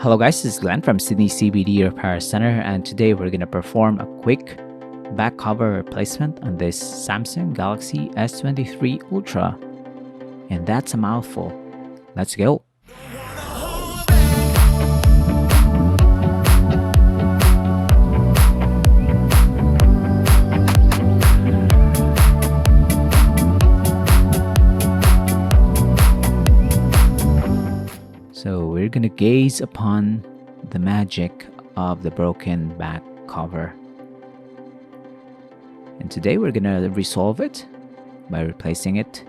Hello guys, this is Glenn from Sydney CBD Repair Center, and today we're going to perform a quick back cover replacement on this Samsung Galaxy S23 Ultra. And that's a mouthful. Let's go. So we're gonna gaze upon the magic of the broken back cover. And today we're gonna resolve it by replacing it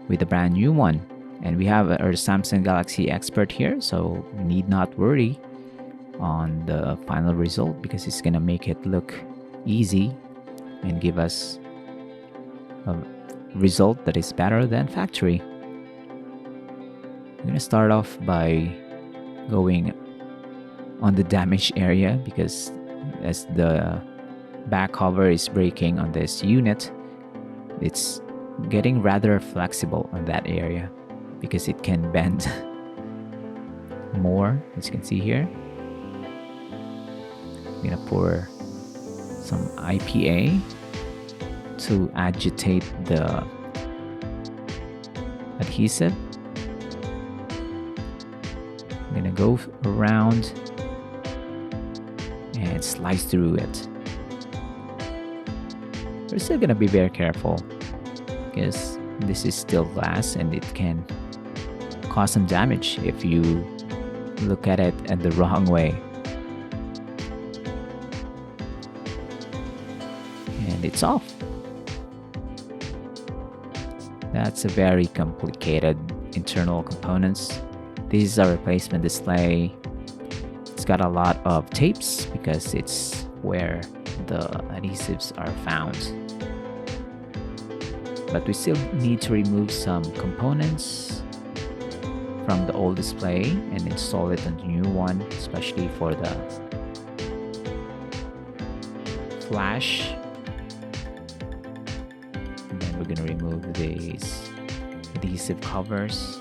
with a brand new one. And we have our Samsung Galaxy expert here, so we need not worry on the final result because it's gonna make it look easy and give us a result that is better than factory. I'm going to start off by going on the damaged area because as the back cover is breaking on this unit, it's getting rather flexible on that area because it can bend more, as you can see here. I'm going to pour some IPA to agitate the adhesive. I'm gonna go around and slice through it. We're still gonna be very careful because this is still glass and it can cause some damage if you look at it in the wrong way. And it's off. That's a very complicated internal components. This is a replacement display. It's got a lot of tapes because it's where the adhesives are found. But we still need to remove some components from the old display and install it on the new one, especially for the flash. And then we're going to remove these adhesive covers.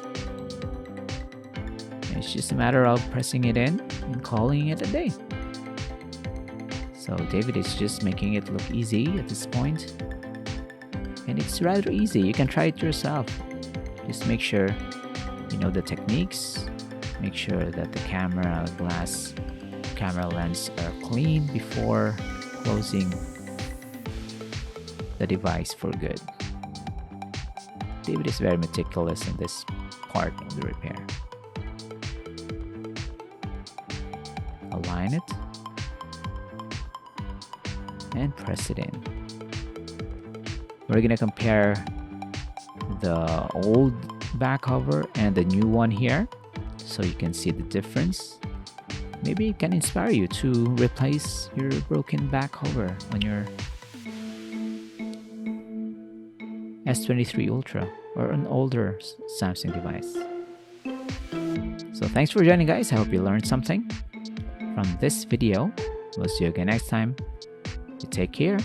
It's just a matter of pressing it in and calling it a day. So David is just making it look easy at this point. And it's rather easy. You can try it yourself. Just make sure you know the techniques. Make sure that the camera lens are clean before closing the device for good. David is very meticulous in this part of the repair. Align it and press it in. We're gonna compare the old back cover and the new one here so you can see the difference. Maybe it can inspire you to replace your broken back cover on your S23 Ultra or an older Samsung device. So thanks for joining, guys. I hope you learned something from this video. We'll see you again next time. You take care.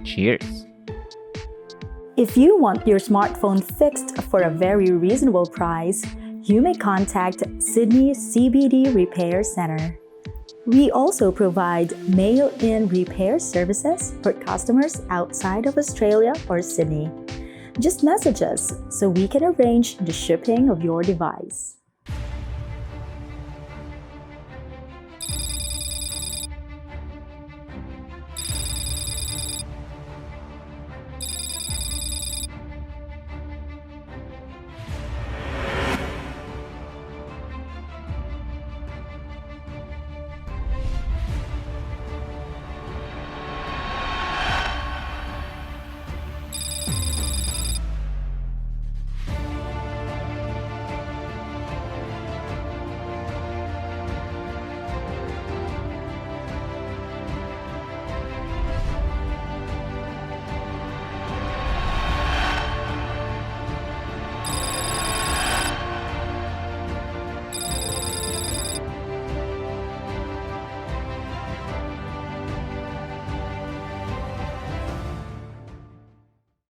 Cheers. If you want your smartphone fixed for a very reasonable price, you may contact Sydney CBD Repair Center. We also provide mail-in repair services for customers outside of Australia or Sydney. Just message us so we can arrange the shipping of your device.